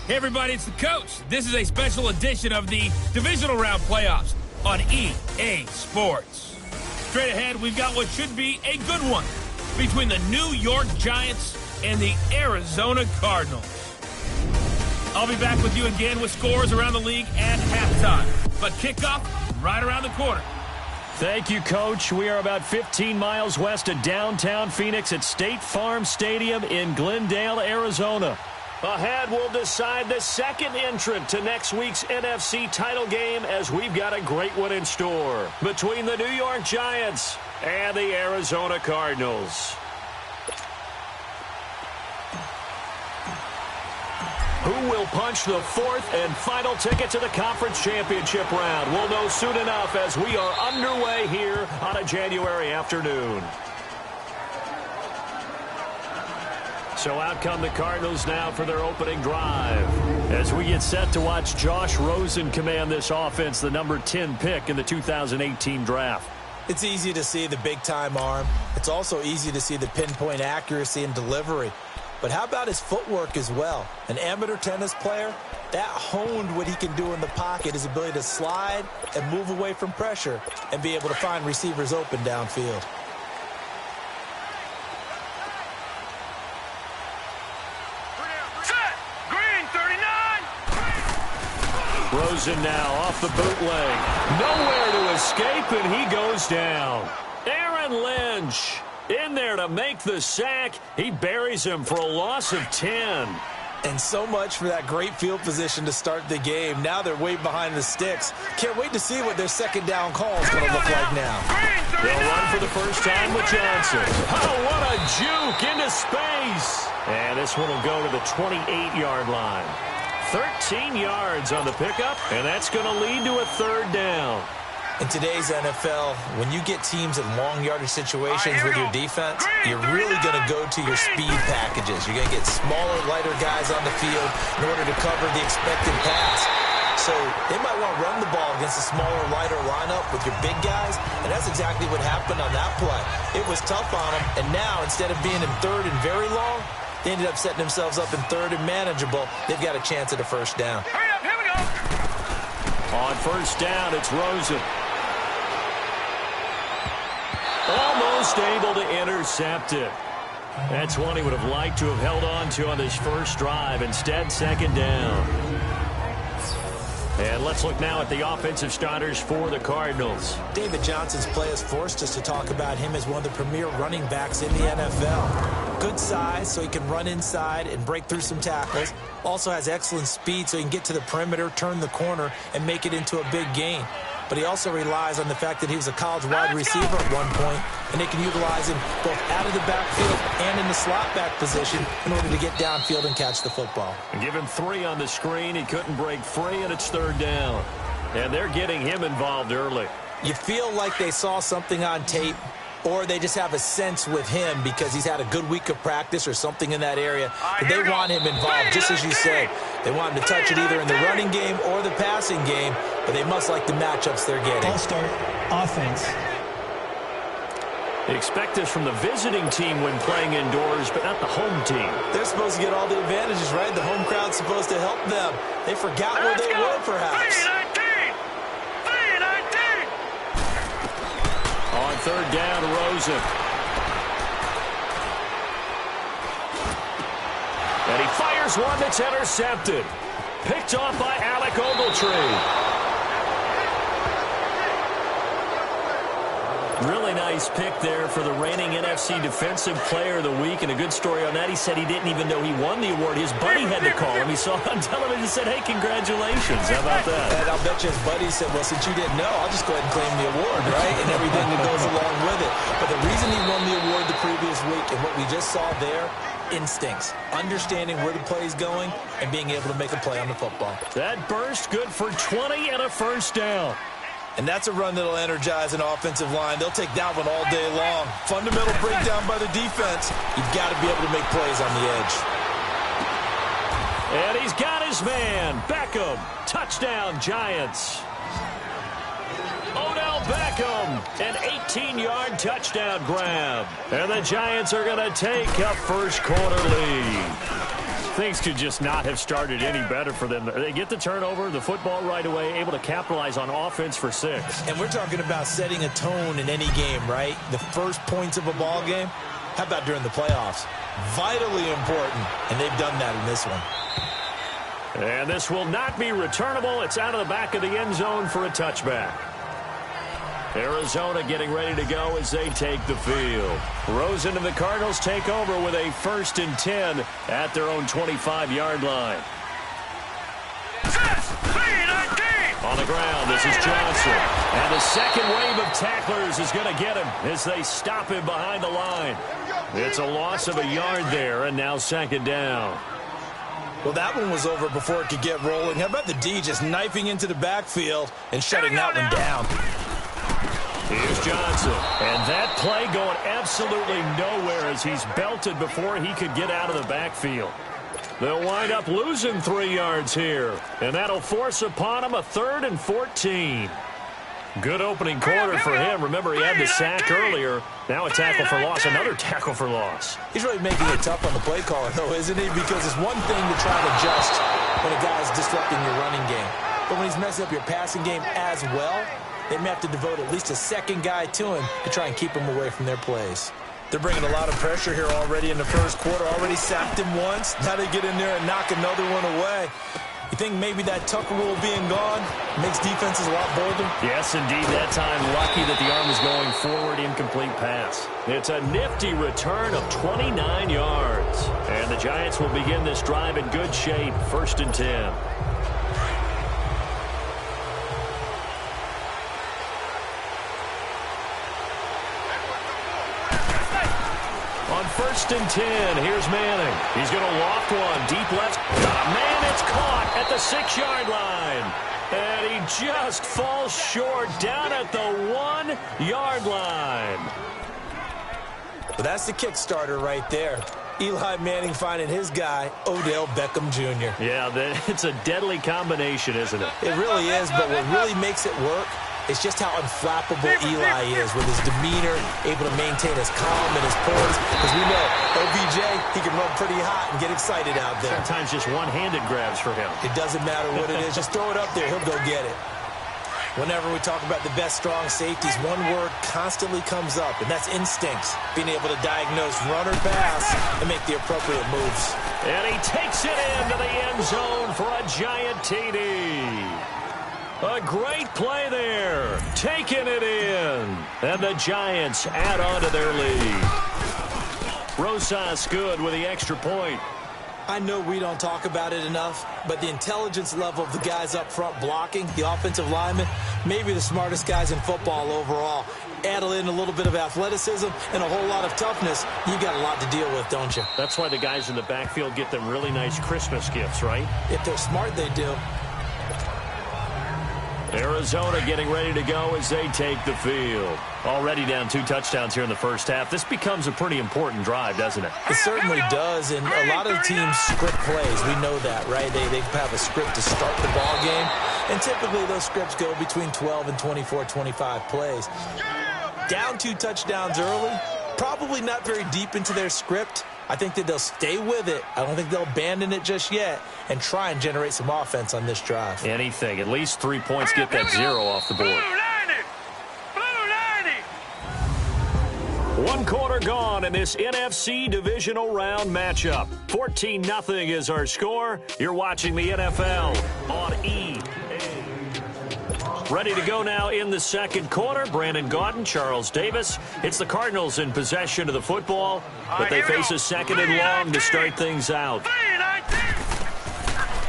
Hey everybody, it's the coach. This is a special edition of the divisional round playoffs on EA Sports. Straight ahead, we've got what should be a good one between the New York Giants and the Arizona Cardinals. I'll be back with you again with scores around the league at halftime. But kickoff right around the corner. Thank you, Coach. We are about 15 miles west of downtown Phoenix at State Farm Stadium in Glendale, Arizona. Ahead, we'll decide the second entrant to next week's NFC title game as we've got a great one in store between the New York Giants and the Arizona Cardinals. Who will punch the fourth and final ticket to the conference championship round? We'll know soon enough as we are underway here on a January afternoon. So out come the Cardinals now for their opening drive. As we get set to watch Josh Rosen command this offense, the number 10 pick in the 2018 draft. It's easy to see the big-time arm. It's also easy to see the pinpoint accuracy and delivery. But how about his footwork as well? An amateur tennis player, that honed what he can do in the pocket, his ability to slide and move away from pressure and be able to find receivers open downfield. Rosen now off the bootleg. Nowhere to escape, and he goes down. Aaron Lynch in there to make the sack. He buries him for a loss of 10. And so much for that great field position to start the game. Now they're way behind the sticks. Can't wait to see what their second down call is going to look like now. They'll run for the first time with Johnson. Oh, what a juke into space. And this one will go to the 28-yard line. 13 yards on the pickup, and that's going to lead to a third down. In today's NFL, when you get teams in long yardage situations with your defense, you're really going to go to your speed packages. You're going to get smaller, lighter guys on the field in order to cover the expected pass. So they might want to run the ball against a smaller, lighter lineup with your big guys, and that's exactly what happened on that play. It was tough on them, and now instead of being in third and very long, they ended up setting themselves up in third and manageable. They've got a chance at a first down. Hurry up, here we go. On first down, it's Rosen. Almost able to intercept it. That's one he would have liked to have held on to on this first drive. Instead, second down. And let's look now at the offensive starters for the Cardinals. David Johnson's play has forced us to talk about him as one of the premier running backs in the NFL. Good size, so he can run inside and break through some tackles. Also has excellent speed, so he can get to the perimeter, turn the corner, and make it into a big gain. But he also relies on the fact that he was a college wide receiver at one point, and they can utilize him both out of the backfield and in the slot back position in order to get downfield and catch the football. And give him 3 on the screen. He couldn't break free, and it's third down. And they're getting him involved early. You feel like they saw something on tape, or they just have a sense with him because he's had a good week of practice or something in that area. But they want him involved, just as you said. They want him to touch it either in the running game or the passing game, but they must like the matchups they're getting. Ball start, offense. Expect this from the visiting team when playing indoors, but not the home team. They're supposed to get all the advantages, right? The home crowd's supposed to help them. They forgot where they were, perhaps. 3-19. On third down, Rosen. And he fires one that's intercepted. Picked off by Alec Ogletree. Really nice pick there for the reigning NFC Defensive Player of the Week. And a good story on that, he said he didn't even know he won the award. His buddy had to call him. He saw it on television and said, hey, congratulations. How about that? And I'll bet you his buddy said, well, since you didn't know, I'll just go ahead and claim the award, right? And everything that goes along with it. But the reason he won the award the previous week and what we just saw there, instincts, understanding where the play is going and being able to make a play on the football. That burst good for 20 and a first down. And that's a run that'll energize an offensive line. They'll take that one all day long. Fundamental breakdown by the defense. You've got to be able to make plays on the edge. And he's got his man. Beckham. Touchdown, Giants. Odell Beckham. An 18-yard touchdown grab. And the Giants are going to take a first quarter lead. Things could just not have started any better for them. They get the turnover, the football right away, able to capitalize on offense for 6. And we're talking about setting a tone in any game, right? The first points of a ball game. How about during the playoffs? Vitally important, and they've done that in this one. And this will not be returnable. It's out of the back of the end zone for a touchback. Arizona getting ready to go as they take the field. Rosen and the Cardinals take over with a 1st and 10 at their own 25-yard line. On the ground, this is Johnson. And the second wave of tacklers is going to get him as they stop him behind the line. It's a loss of a yard there, and now 2nd down. Well, that one was over before it could get rolling. How about the D just knifing into the backfield and shutting that one down? Here's Johnson. And that play going absolutely nowhere as he's belted before he could get out of the backfield. They'll wind up losing 3 yards here. And that'll force upon him a 3rd and 14. Good opening quarter for him. Remember, he had the sack earlier. Now a tackle for loss, another tackle for loss. He's really making it tough on the play caller, though, isn't he? Because it's one thing to try to adjust when a guy's disrupting your running game. But when he's messing up your passing game as well, they may have to devote at least a second guy to him to try and keep him away from their plays. They're bringing a lot of pressure here already in the first quarter. Already sacked him once. Now they get in there and knock another one away. You think maybe that Tucker rule being gone makes defenses a lot bolder? Yes, indeed. That time, lucky that the arm was going forward, incomplete pass. It's a nifty return of 29 yards. And the Giants will begin this drive in good shape, 1st and 10. On 1st and 10, here's Manning. He's going to loft one, deep left. Man, it's caught at the 6-yard line. And he just falls short down at the 1-yard line. Well, that's the kick starter right there. Eli Manning finding his guy, Odell Beckham Jr. Yeah, it's a deadly combination, isn't it? It really is, but what really makes it work is just how unflappable Eli is with his demeanor, able to maintain his calm and his poise. Because we know, OBJ, he can run pretty hot and get excited out there. Sometimes just one-handed grabs for him. It doesn't matter what it is. Just throw it up there. He'll go get it. Whenever we talk about the best strong safeties, one word constantly comes up, and that's instincts. Being able to diagnose run or pass and make the appropriate moves. And he takes it into the end zone for a giant TD. A great play there, taking it in, and the Giants add on to their lead. Rosas good with the extra point. I know we don't talk about it enough, but the intelligence level of the guys up front blocking, the offensive linemen, maybe the smartest guys in football overall. Add in a little bit of athleticism and a whole lot of toughness, you got a lot to deal with, don't you? That's why the guys in the backfield get them really nice Christmas gifts, right? If they're smart, they do. Arizona getting ready to go as they take the field. Already down 2 touchdowns here in the first half. This becomes a pretty important drive, doesn't it? It certainly does, and a lot of the teams script plays. We know that, right? They have a script to start the ball game, and typically those scripts go between 12 and 24, 25 plays. Down 2 touchdowns early, probably not very deep into their script. I think that they'll stay with it. I don't think they'll abandon it just yet and try and generate some offense on this drive. Anything. At least 3 points get that 0 off the board. Blue 1 quarter gone in this NFC divisional round matchup. 14-0 is our score. You're watching the NFL on EA. Ready to go now in the second quarter. Brandon Gaudin, Charles Davis. It's the Cardinals in possession of the football, but they face a 2nd and long to start things out.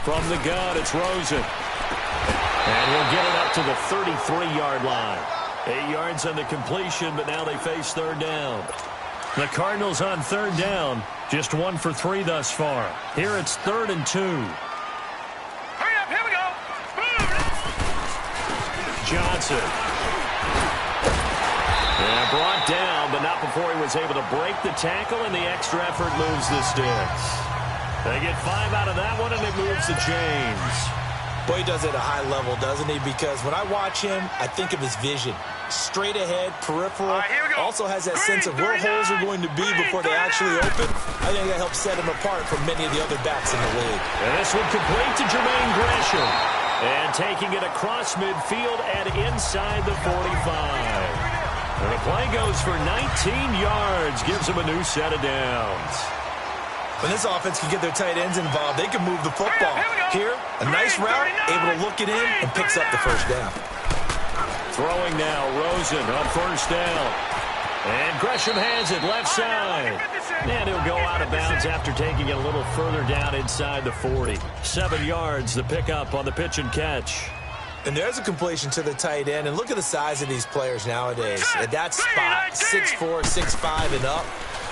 From the gun, it's Rosen. And he'll get it up to the 33-yard line. 8 yards on the completion, but now they face 3rd down. The Cardinals on 3rd down, just 1 for 3 thus far. Here it's 3rd and 2. Hurry up, here we go. Johnson. And brought down, but not before he was able to break the tackle, and the extra effort moves the sticks. They get 5 out of that one, and it moves the chains. Boy, he does it at a high level, doesn't he? Because when I watch him, I think of his vision. Straight ahead, peripheral. Also has that sense of where holes are going to be before they actually open. I think that helps set him apart from many of the other backs in the league. And this one complete to Jermaine Gresham. And taking it across midfield and inside the 45. And the play goes for 19 yards. Gives him a new set of downs. When this offense can get their tight ends involved, they can move the football. Here, a nice route, able to look it in, and picks up the first down. Throwing now, Rosen on first down. And Gresham has it left side. And he'll go out of bounds after taking it a little further down inside the 40. 7 yards, the pickup on the pitch and catch. And there's a completion to the tight end. And look at the size of these players nowadays. At that spot, 6'4", 6'5", and up.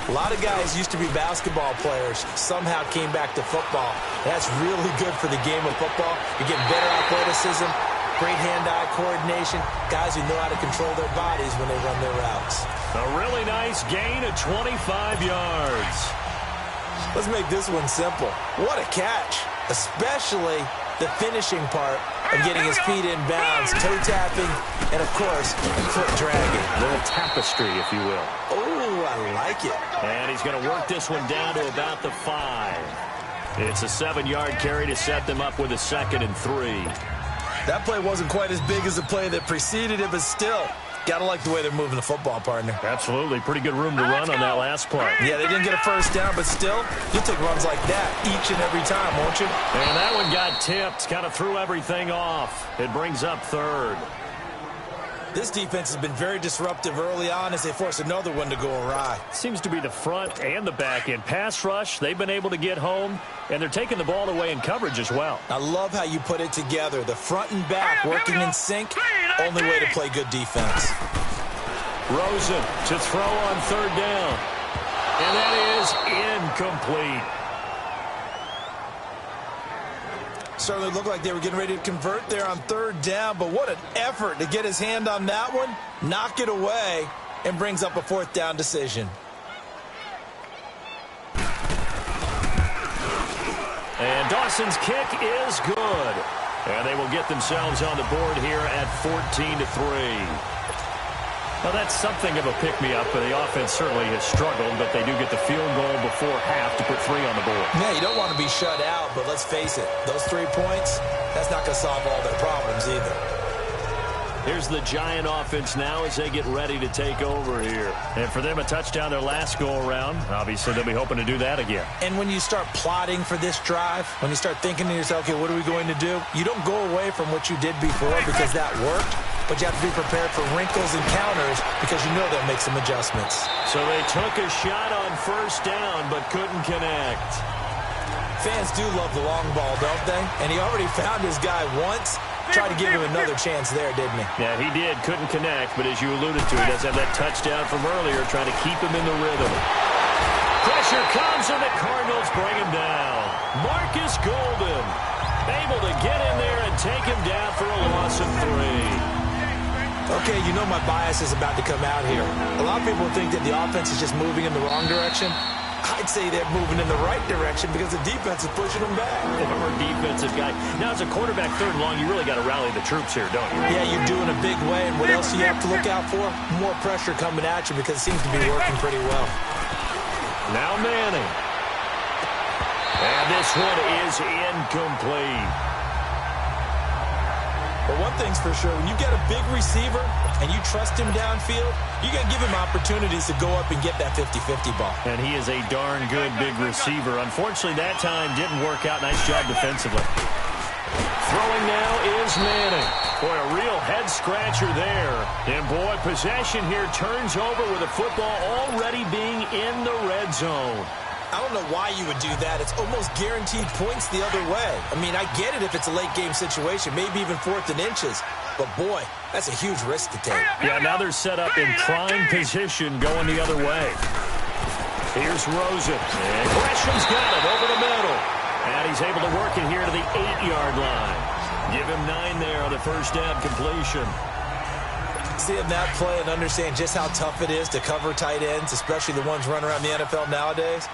A lot of guys used to be basketball players, somehow came back to football. That's really good for the game of football. You're getting better athleticism, great hand-eye coordination, guys who know how to control their bodies when they run their routes. A really nice gain of 25 yards. Let's make this one simple. What a catch, especially the finishing part of getting his feet in bounds, toe tapping, and, of course, foot dragging. A little tapestry, if you will. Oh, I like it. And he's going to work this one down to about the 5. It's a 7-yard carry to set them up with a 2nd and 3. That play wasn't quite as big as the play that preceded it, but still, gotta like the way they're moving the football, partner. Absolutely. Pretty good room to run on that last play. Yeah, they didn't get a first down, but still, you'll take runs like that each and every time, won't you? And that one got tipped. Kind of threw everything off. It brings up 3rd. This defense has been very disruptive early on as they force another one to go awry. Seems to be the front and the back end. Pass rush, they've been able to get home, and they're taking the ball away in coverage as well. I love how you put it together. The front and back working in sync, only way to play good defense. Rosen to throw on 3rd down. And that is incomplete. Certainly looked like they were getting ready to convert there on 3rd down, but what an effort to get his hand on that one, knock it away, and brings up a 4th down decision. And Dawson's kick is good. And they will get themselves on the board here at 14-3. Well, that's something of a pick-me-up, but the offense certainly has struggled, but they do get the field goal before half to put 3 on the board. Yeah, you don't want to be shut out, but let's face it, those 3 points, that's not going to solve all their problems either. Here's the Giant offense now as they get ready to take over here. And for them, a touchdown their last go-around. Obviously, they'll be hoping to do that again. And when you start plotting for this drive, when you start thinking to yourself, okay, what are we going to do? You don't go away from what you did before because that worked, but you have to be prepared for wrinkles and counters because you know they'll make some adjustments. So they took a shot on 1st down, but couldn't connect. Fans do love the long ball, don't they? And he already found his guy once. Tried to give him another chance there, didn't he? Yeah, he did. Couldn't connect, but as you alluded to, he does have that touchdown from earlier, trying to keep him in the rhythm. Pressure comes, and the Cardinals bring him down. Marcus Golden able to get in there and take him down for a loss of 3. Okay, you know my bias is about to come out here. A lot of people think that the offense is just moving in the wrong direction. I'd say they're moving in the right direction because the defense is pushing them back. Former defensive guy. Now, as a quarterback 3rd and long, you really got to rally the troops here, don't you? Yeah, you do in a big way. And what else do you have to look out for? More pressure coming at you because it seems to be working pretty well. Now Manning. And this one is incomplete. But one thing's for sure, when you get a big receiver and you trust him downfield, you got to give him opportunities to go up and get that 50-50 ball. And he is a darn good big receiver. Unfortunately, that time didn't work out. Nice job defensively. Throwing now is Manning. Boy, a real head-scratcher there. And, boy, possession here turns over with the football already being in the red zone. I don't know why you would do that. It's almost guaranteed points the other way. I mean, I get it if it's a late-game situation, maybe even 4th and inches. But, boy, that's a huge risk to take. Yeah, now they're set up in prime position going the other way. Here's Rosen. And Gresham's got it over the middle. And he's able to work it here to the 8-yard line. Give him 9 there on the 1st down completion. Seeing that play and understand just how tough it is to cover tight ends, especially the ones running around the NFL nowadays.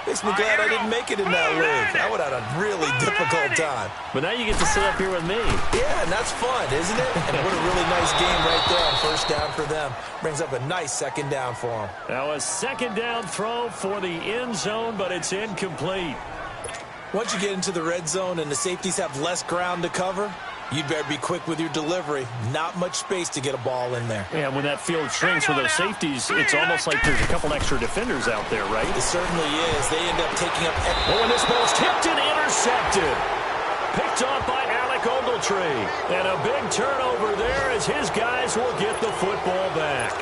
Makes me glad I didn't make it in that league. I would have had a really difficult time. But now you get to sit up here with me. Yeah, and that's fun, isn't it? And what a really nice game right there on first down for them. Brings up a nice second down for them. Now a second down throw for the end zone, but it's incomplete. Once you get into the red zone and the safeties have less ground to cover, you'd better be quick with your delivery. Not much space to get a ball in there. Yeah, when that field shrinks for those safeties, it's almost like there's a couple extra defenders out there, right? It certainly is. They end up taking up... Oh, and this ball's tipped and intercepted. Picked off by Alec Ogletree. And a big turnover there as his guys will get the football back.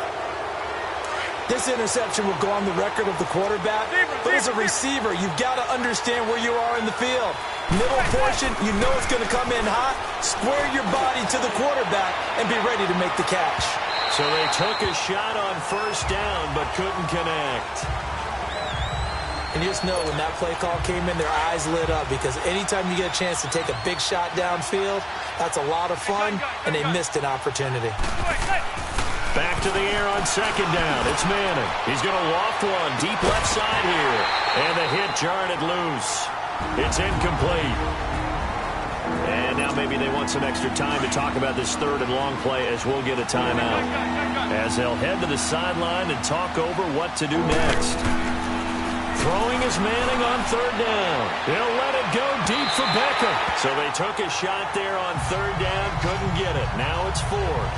This interception will go on the record of the quarterback, but as a receiver, you've got to understand where you are in the field. Middle portion, you know it's going to come in hot. Square your body to the quarterback and be ready to make the catch. So they took a shot on first down, but couldn't connect. And you just know when that play call came in, their eyes lit up because anytime you get a chance to take a big shot downfield, that's a lot of fun, and they missed an opportunity. Back to the air on second down. It's Manning. He's going to loft one deep left side here. And the hit jarred it loose. It's incomplete. And now maybe they want some extra time to talk about this third and long play as we'll get a timeout. As they'll head to the sideline and talk over what to do next. Throwing is Manning on third down. They'll let it go deep for Beckham. So they took a shot there on third down, couldn't get it. Now it's fourth.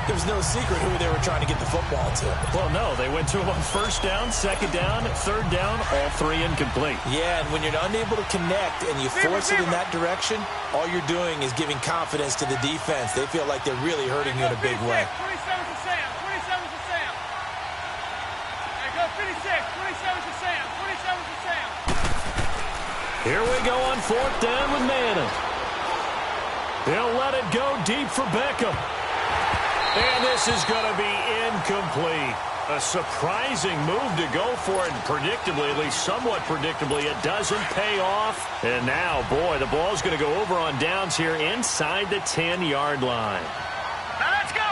There's no secret who they were trying to get the football to. Well, no, they went to him on first down, second down, third down, all three incomplete. Yeah, and when you're unable to connect and you force it in that direction, all you're doing is giving confidence to the defense. They feel like they're really hurting you in a big way. 27's to Sam. 27's to Sam. There goes 56. 27's to Sam. 27's to Sam. Here we go on fourth down with Manning. They'll let it go deep for Beckham. And this is going to be incomplete. A surprising move to go for it. Predictably, at least somewhat predictably, it doesn't pay off. And now, boy, the ball's going to go over on downs here inside the 10-yard line. Now let's go.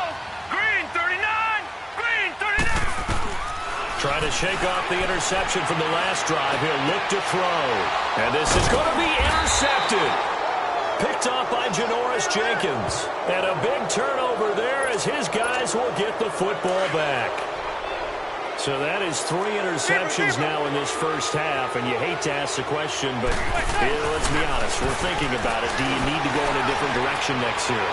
Green 39. Green 39. Try to shake off the interception from the last drive. He'll look to throw. And this is going to be intercepted. Picked off by Janoris Jenkins. And a big turnover there as his guys will get the football back. So that is 3 interceptions now in this first half. And you hate to ask the question, but let's be honest. We're thinking about it. Do you need to go in a different direction next year?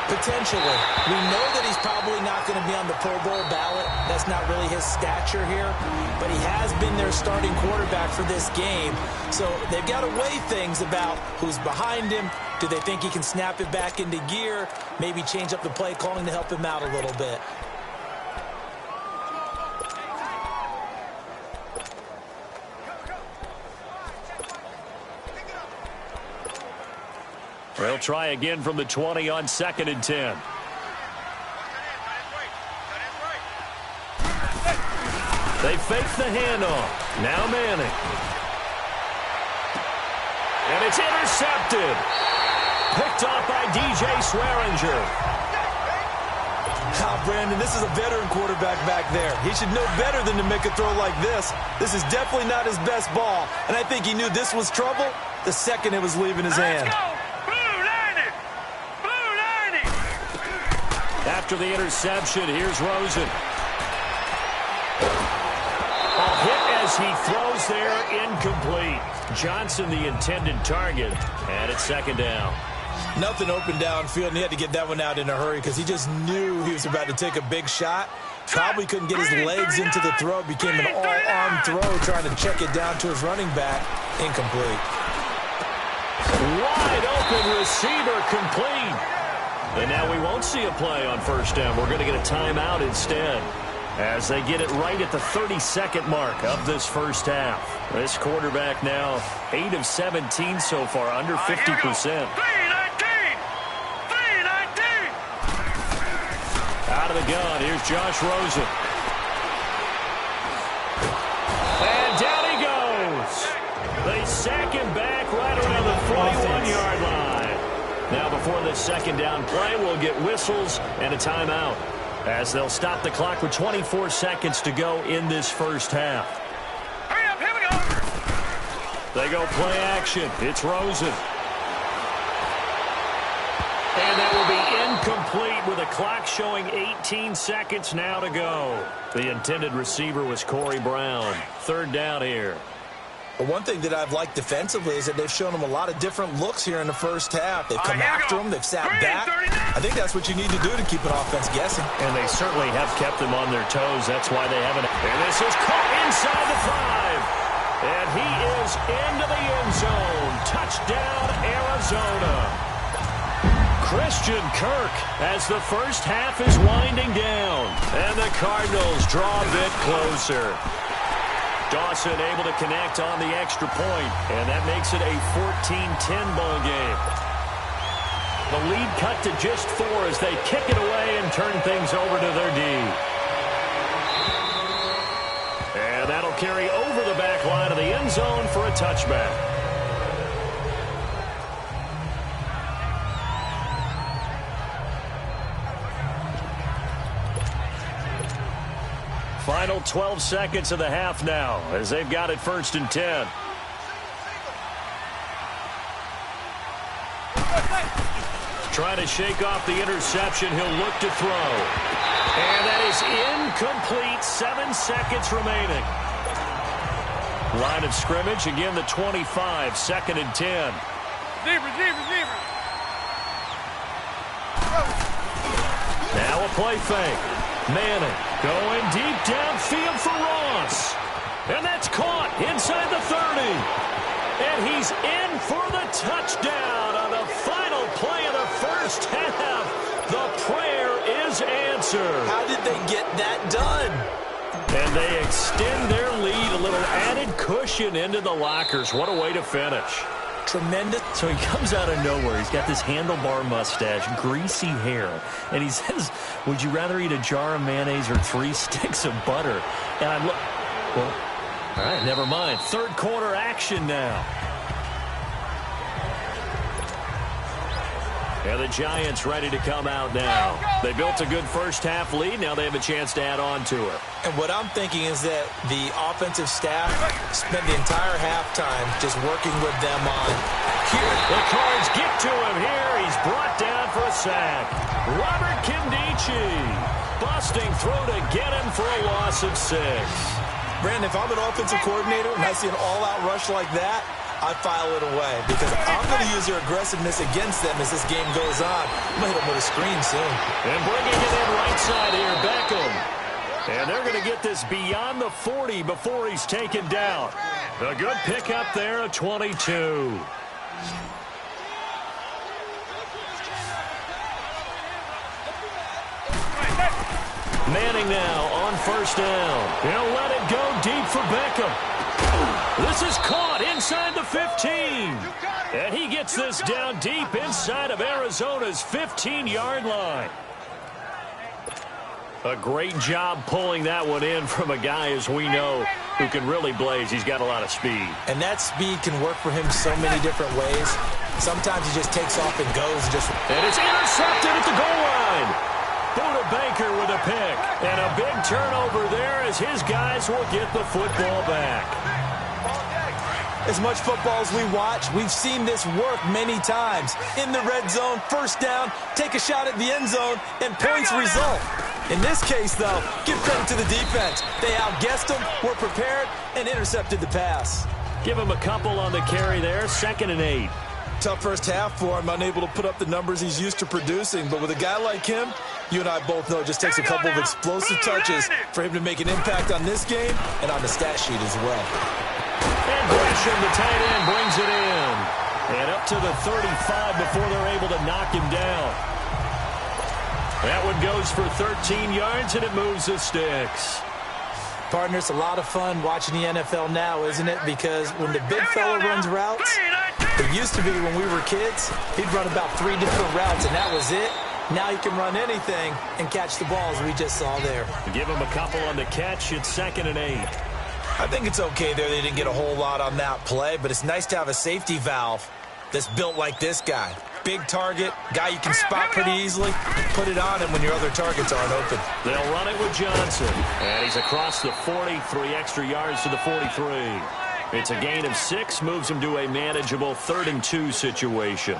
Potentially. We know that he's probably not going to be on the Pro Bowl ballot. That's not really his stature here. But he has been their starting quarterback for this game. So they've got to weigh things about who's behind him. Do they think he can snap it back into gear? Maybe change up the play calling to help him out a little bit. They'll try again from the 20 on 2nd and 10. They fake the handoff. Now Manning. And it's intercepted. Picked off by DJ Swearinger. Brandon, this is a veteran quarterback back there. He should know better than to make a throw like this. This is definitely not his best ball. And I think he knew this was trouble the second it was leaving his hand. After the interception, here's Rosen. A hit as he throws there, incomplete. Johnson, the intended target, and it's 2nd down. Nothing open downfield, and he had to get that one out in a hurry because he just knew he was about to take a big shot. Probably couldn't get his legs into the throw. Became an all-arm throw trying to check it down to his running back. Incomplete. Wide open receiver, complete. And now we won't see a play on first down. We're going to get a timeout instead as they get it right at the 32nd mark of this first half. This quarterback now 8 of 17 so far, under 50%. Out of the gun, here's Josh Rosen. And down he goes. They sack him back right around the 41-yard line. Now before this second down play, we'll get whistles and a timeout as they'll stop the clock with 24 seconds to go in this first half. Hurry up, here we go. They go play action. It's Rosen. And that will be incomplete with a clock showing 18 seconds now to go. The intended receiver was Corey Brown. Third down here. Well, one thing that I've liked defensively is that they've shown them a lot of different looks here in the first half. They've come after them. They've sat back. I think that's what you need to do to keep an offense guessing. And they certainly have kept them on their toes. That's why they haven't. And this is caught inside the 5. And he is into the end zone. Touchdown, Arizona. Christian Kirk as the first half is winding down. And the Cardinals draw a bit closer. Dawson able to connect on the extra point, and that makes it a 14-10 ball game. The lead cut to just 4 as they kick it away and turn things over to their D. And that'll carry over the back line of the end zone for a touchback. Final 12 seconds of the half now as they've got it 1st and 10. Trying to shake off the interception. He'll look to throw. And that is incomplete. 7 seconds remaining. Line of scrimmage, again the 25, 2nd and 10. Receiver. Now a play fake. Manning going deep downfield for Ross. And that's caught inside the 30. And he's in for the touchdown on the final play of the first half. The prayer is answered. How did they get that done? And they extend their lead, a little added cushion into the lockers. What a way to finish. Tremendous. So he comes out of nowhere. He's got this handlebar mustache, greasy hair. And he says, would you rather eat a jar of mayonnaise or 3 sticks of butter? And I'm like, well, all right, never mind. Third quarter action now. And the Giants ready to come out now. They built a good first half lead. Now they have a chance to add on to it. And what I'm thinking is that the offensive staff spent the entire halftime just working with them on here. The Cards get to him here. He's brought down for a sack. Robert Kimdichie busting through to get him for a loss of 6. Brandon, if I'm an offensive coordinator and I see an all-out rush like that, I file it away because I'm going to use their aggressiveness against them as this game goes on. I'm going to hit them with a screen soon. And bringing it in right side here, Beckham. And they're going to get this beyond the 40 before he's taken down. A good pickup there, a 22. Manning now on 1st down. He'll let it go deep for Beckham. This is caught inside the 15. And he gets this down deep inside of Arizona's 15-yard line. A great job pulling that one in from a guy, as we know, who can really blaze. He's got a lot of speed. And that speed can work for him so many different ways. Sometimes he just takes off and goes. And it's intercepted at the goal line. Buda Baker with a pick. And a big turnover there as his guys will get the football back. As much football as we watch, we've seen this work many times. In the red zone, first down, take a shot at the end zone, and points result. In this case, though, give credit to the defense. They outguessed them, were prepared, and intercepted the pass. Give him a couple on the carry there, 2nd and 8. Tough first half for him, unable to put up the numbers he's used to producing. But with a guy like him, you and I both know it just takes a couple of explosive touches for him to make an impact on this game and on the stat sheet as well. And Gresham, the tight end, brings it in. And up to the 35 before they're able to knock him down. That one goes for 13 yards, and it moves the sticks. Partner, it's a lot of fun watching the NFL now, isn't it? Because when the big fella runs routes, it used to be when we were kids, he'd run about 3 different routes, and that was it. Now he can run anything and catch the ball, as we just saw there. Give him a couple on the catch. It's 2nd and 8. I think it's okay there. They didn't get a whole lot on that play, but it's nice to have a safety valve that's built like this guy. Big target, guy you can spot pretty easily. Put it on him when your other targets aren't open. They'll run it with Johnson. And he's across the 40, 3 extra yards to the 43. It's a gain of 6, moves him to a manageable 3rd-and-2 situation.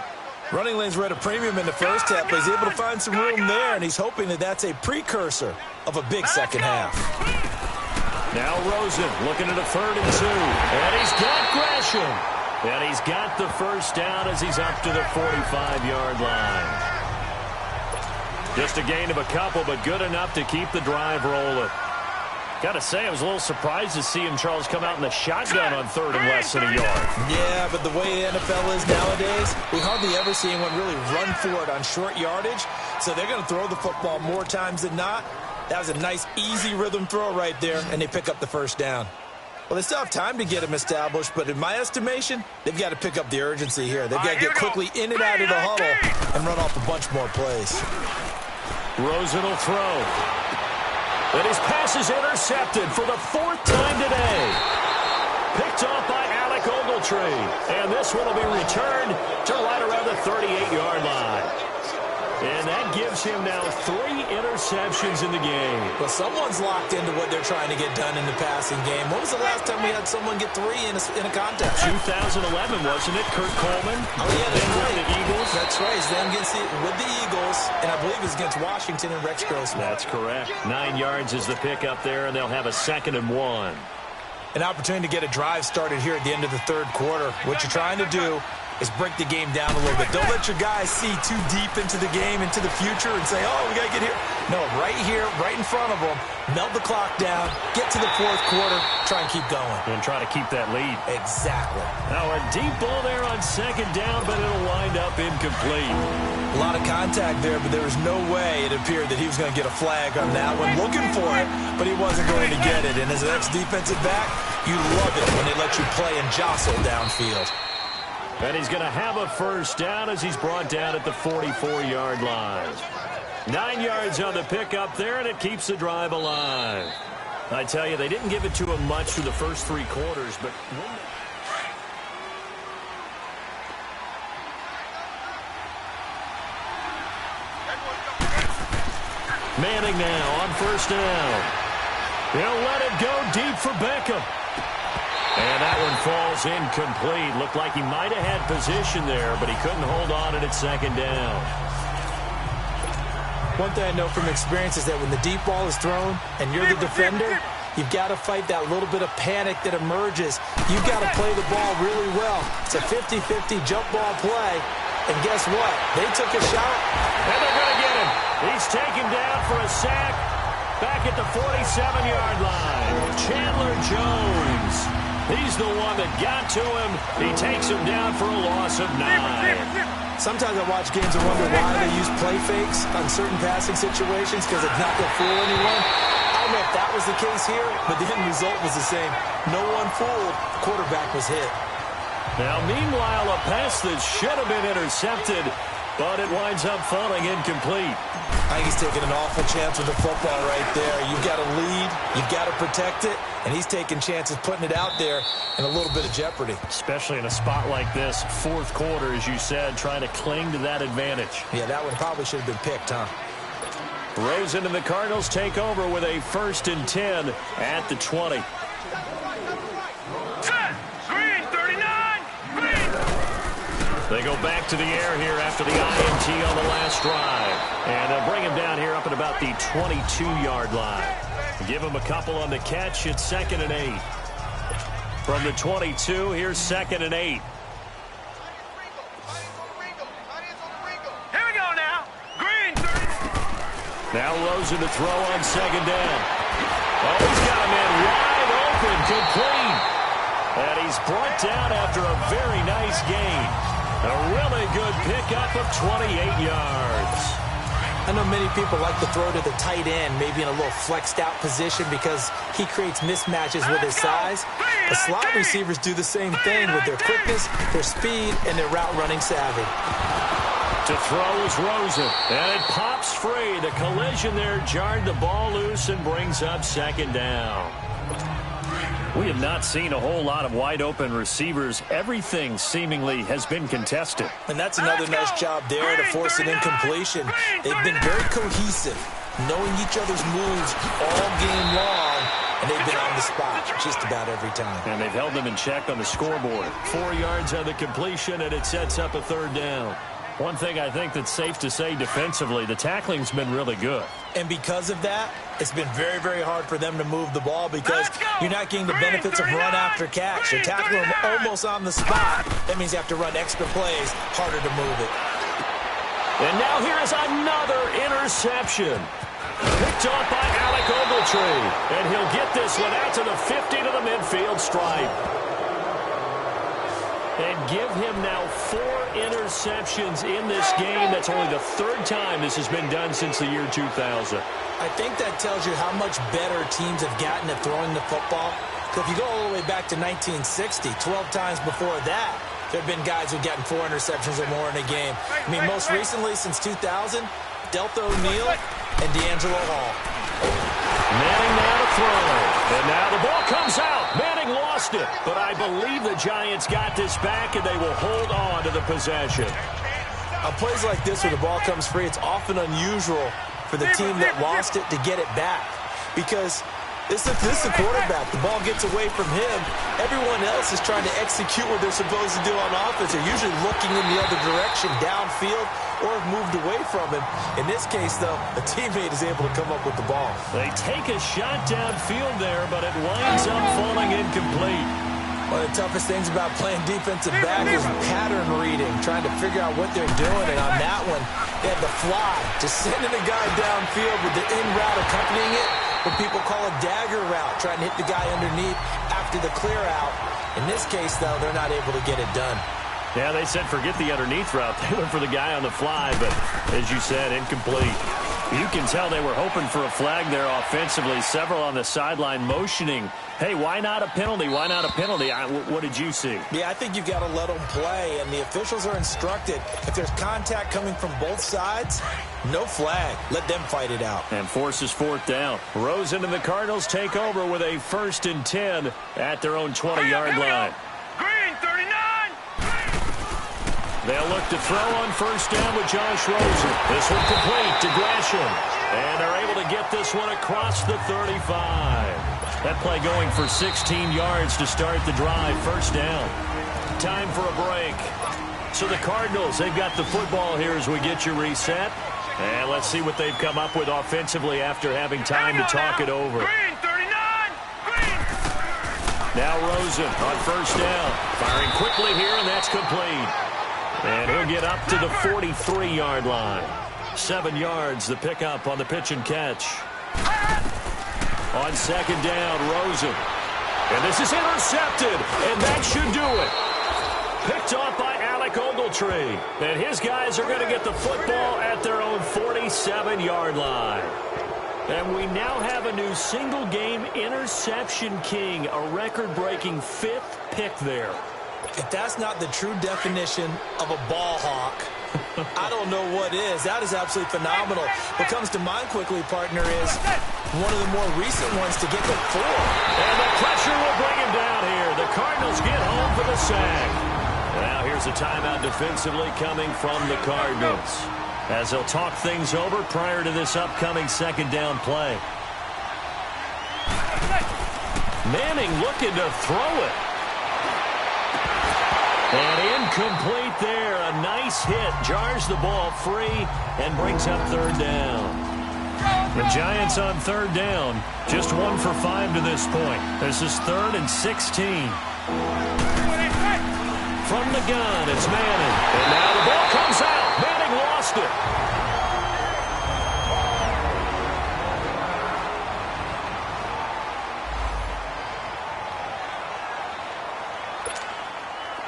Running lanes were at a premium in the first half, but he's able to find some room there, and he's hoping that that's a precursor of a big second half. Now Rosen looking at a 3rd-and-2, and he's got Gresham. And he's got the first down as he's up to the 45-yard line. Just a gain of a couple, but good enough to keep the drive rolling. Got to say, I was a little surprised to see him, Charles, come out in the shotgun on 3rd and less than a yard. Yeah, but the way the NFL is nowadays, we hardly ever see anyone really run for it on short yardage. So they're going to throw the football more times than not. That was a nice, easy rhythm throw right there, and they pick up the first down. Well, they still have time to get him established, but in my estimation, they've got to pick up the urgency here. They've got to get quickly in and out of the huddle and run off a bunch more plays. Rosen will throw. And his pass is intercepted for the 4th time today. Picked off by Alec Ogletree. And this one will be returned to right around the 38-yard line. And that gives him now 3 interceptions in the game. Well, someone's locked into what they're trying to get done in the passing game. When was the last time we had someone get 3 in a contest? 2011, wasn't it? Kurt Coleman. Oh, yeah, that's right. The Eagles. That's right. It's them with the Eagles, and I believe it's against Washington and Rex Grossman. That's correct. 9 yards is the pickup there, and they'll have a 2nd and 1. An opportunity to get a drive started here at the end of the 3rd quarter. What you're trying to do is break the game down a little bit. Don't let your guys see too deep into the game, into the future, and say, oh, we got to get here. No, right here, right in front of them, melt the clock down, get to the 4th quarter, try and keep going. And try to keep that lead. Exactly. Now a deep ball there on 2nd down, but it'll wind up incomplete. A lot of contact there, but there was no way it appeared that he was going to get a flag on that one. Looking for it, but he wasn't going to get it. And as an ex-defensive back, you love it when they let you play and jostle downfield. And he's going to have a first down as he's brought down at the 44-yard line. 9 yards on the pickup there, and it keeps the drive alive. I tell you, they didn't give it to him much through the first 3 quarters, but... Manning now on first down. He'll let it go deep for Beckham. And that one falls incomplete. Looked like he might have had position there, but he couldn't hold on at 2nd down. One thing I know from experience is that when the deep ball is thrown and you're the defender, you've got to fight that little bit of panic that emerges. You've got to play the ball really well. It's a 50-50 jump ball play. And guess what? They took a shot. And they're going to get him. He's taken down for a sack back at the 47-yard line. Chandler Jones. He's the one that got to him. He takes him down for a loss of 9. Sometimes I watch games and wonder why they use play fakes on certain passing situations because it's not going to fool anyone. I don't know if that was the case here, but the end result was the same. No one fooled. The quarterback was hit. Now, meanwhile, a pass that should have been intercepted, but it winds up falling incomplete. I think he's taking an awful chance with the football right there. You've got to lead, you've got to protect it, and he's taking chances putting it out there in a little bit of jeopardy. Especially in a spot like this, 4th quarter, as you said, trying to cling to that advantage. Yeah, that one probably should have been picked, huh? Rosen and the Cardinals take over with a 1st and 10 at the 20. They go back to the air here after the INT on the last drive. And they'll bring him down here up at about the 22-yard line. Give him a couple on the catch. It's 2nd and 8. From the 22, here's 2nd and 8. Here we go now. Green. Now Rosen to throw on 2nd down. Oh, he's got a man wide open, complete. And he's brought down after a very nice gain. A really good pickup of 28 yards. I know many people like to throw to the tight end, maybe in a little flexed out position because he creates mismatches with his size. The slot receivers do the same thing with their quickness, their speed, and their route running savvy. To throw is Rosen, and it pops free. The collision there jarred the ball loose and brings up 2nd down. We have not seen a whole lot of wide-open receivers. Everything seemingly has been contested. And that's another nice job there to force an incompletion. They've been very cohesive, knowing each other's moves all game long, and they've been on the spot just about every time. And they've held them in check on the scoreboard. 4 yards on the completion, and it sets up a third down. One thing I think that's safe to say defensively, the tackling's been really good. And because of that, it's been very, very hard for them to move the ball because you're not getting the benefits of run after catch. You're tackling them almost on the spot. That means you have to run extra plays, harder to move it. And now here is another interception. Picked off by Alec Ogletree. And he'll get this one out to the 50 to the midfield stripe. And give him now 4 interceptions in this game. That's only the 3rd time this has been done since the year 2000. I think that tells you how much better teams have gotten at throwing the football. So if you go all the way back to 1960, 12 times before that, there have been guys who've gotten 4 interceptions or more in a game. I mean, most recently, since 2000, Delta O'Neal and D'Angelo Hall. Manning now to throw. And now the ball comes out. Manning lost it. But I believe the Giants got this back, and they will hold on to the possession. On plays like this where the ball comes free, it's often unusual for the team that lost it to get it back. Because this is the quarterback. The ball gets away from him. Everyone else is trying to execute what they're supposed to do on offense. They're usually looking in the other direction, downfield, or have moved away from him. In this case, though, a teammate is able to come up with the ball. They take a shot downfield there, but it winds up falling incomplete. One of the toughest things about playing defensive back is pattern reading, trying to figure out what they're doing. And on that one, they had the fly, just sending a guy downfield with the in route accompanying it, what people call a dagger route, trying to hit the guy underneath after the clear out. In this case, though, they're not able to get it done. Yeah, they said forget the underneath route. They went for the guy on the fly, but as you said, incomplete. You can tell they were hoping for a flag there offensively. Several on the sideline motioning, hey, why not a penalty? Why not a penalty? What did you see? Yeah, I think you've got to let them play, and the officials are instructed. If there's contact coming from both sides, no flag. Let them fight it out. And forces 4th down. Rosen and the Cardinals take over with a 1st and 10 at their own 20-yard line. Green, 39. They'll look to throw on 1st down with Josh Rosen. This one complete to Gresham. And they're able to get this one across the 35. That play going for 16 yards to start the drive. 1st down. Time for a break. So the Cardinals, they've got the football here as we get you reset. And let's see what they've come up with offensively after having time to talk it over. Green, 39. Green. Now Rosen on 1st down. Firing quickly here, and that's complete. And he'll get up to the 43-yard line. 7 yards, the pickup on the pitch and catch. On 2nd down, Rosen. And this is intercepted, and that should do it. Picked off by Alec Ogletree. And his guys are going to get the football at their own 47-yard line. And we now have a new single-game interception king, a record-breaking 5th pick there. If that's not the true definition of a ball hawk, I don't know what is. That is absolutely phenomenal. What comes to mind quickly, partner, is one of the more recent ones to get to 4. And the pressure will bring him down here. The Cardinals get home for the sack. Now here's a timeout defensively coming from the Cardinals, as they'll talk things over prior to this upcoming 2nd down play. Manning looking to throw it. And incomplete there. A nice hit. Jars the ball free and brings up 3rd down. The Giants on 3rd down. Just 1 for 5 to this point. This is 3rd and 16. From the gun, it's Manning. And now the ball comes out. Manning lost it.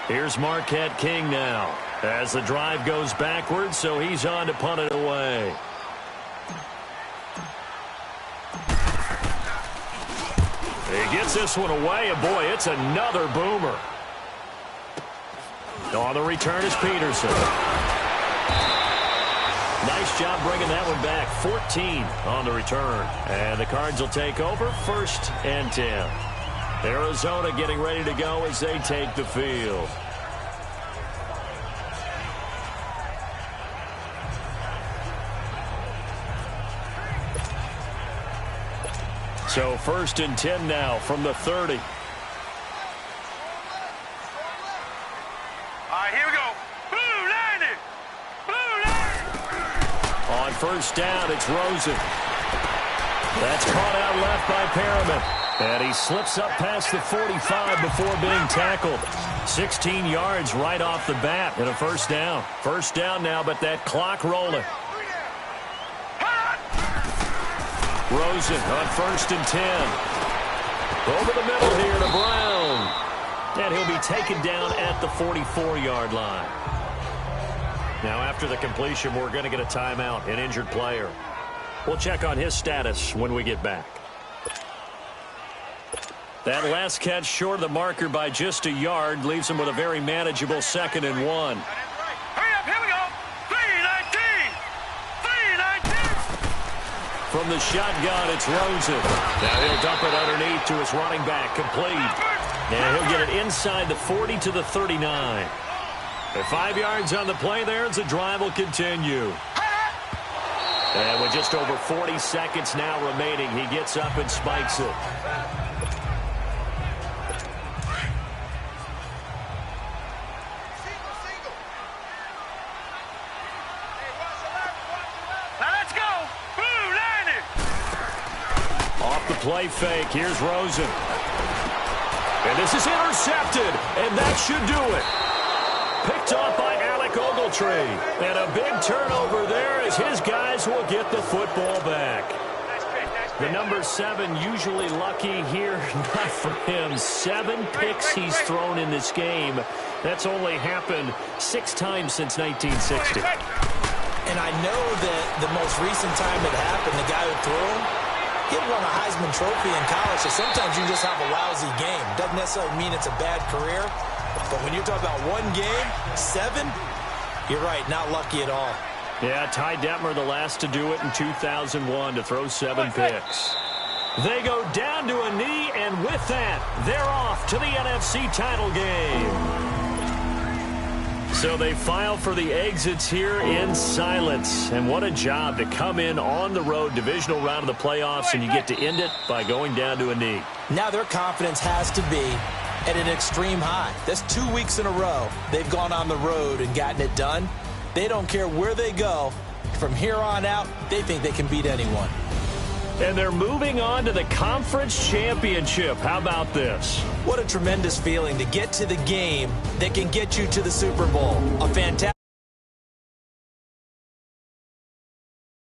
Here's Marquette King now as the drive goes backwards, so he's on to punt it away. He gets this one away, and boy, it's another boomer. On the return is Peterson. Nice job bringing that one back. 14 on the return. And the Cards will take over 1st and 10. Arizona getting ready to go as they take the field. So 1st and 10 now from the 30. All right, here we go. Blue 90. Blue 90. On 1st down, it's Rosen. That's caught out left by Perriman. And he slips up past the 45 before being tackled. 16 yards right off the bat and a 1st down. 1st down now, but that clock rolling. Rosen on 1st and 10. Over the middle here to Brown. And he'll be taken down at the 44-yard line. Now, after the completion, we're going to get a timeout, an injured player. We'll check on his status when we get back. That last catch short of the marker by just a yard leaves him with a very manageable 2nd and 1. Hurry up, here we go. 319. 319. From the shotgun, it's Rosen. Now he'll dump it underneath to his running back, complete. And he'll get it inside the 40 to the 39. At 5 yards on the play there, as the drive will continue. And with just over 40 seconds now remaining, he gets up and spikes it. Now let's go. Blue 90. Off the play fake, here's Rosen. And this is intercepted, and that should do it. Picked off by Alec Ogletree. And a big turnover there as his guys will get the football back. The number 7 usually lucky here, not for him. 7 picks he's thrown in this game. That's only happened 6 times since 1960. And I know that the most recent time it happened, the guy who threw him, he had won a Heisman Trophy in college, so sometimes you just have a lousy game. Doesn't necessarily mean it's a bad career, but when you're talking about one game, 7, you're right, not lucky at all. Yeah, Ty Detmer, the last to do it in 2001, to throw 7 picks. They go down to a knee, and with that, they're off to the NFC title game. So they file for the exits here in silence. And what a job to come in on the road, divisional round of the playoffs, and you get to end it by going down to a knee. Now their confidence has to be at an extreme high. That's 2 weeks in a row they've gone on the road and gotten it done. They don't care where they go. From here on out, they think they can beat anyone. And they're moving on to the conference championship. How about this? What a tremendous feeling to get to the game that can get you to the Super Bowl. A fantastic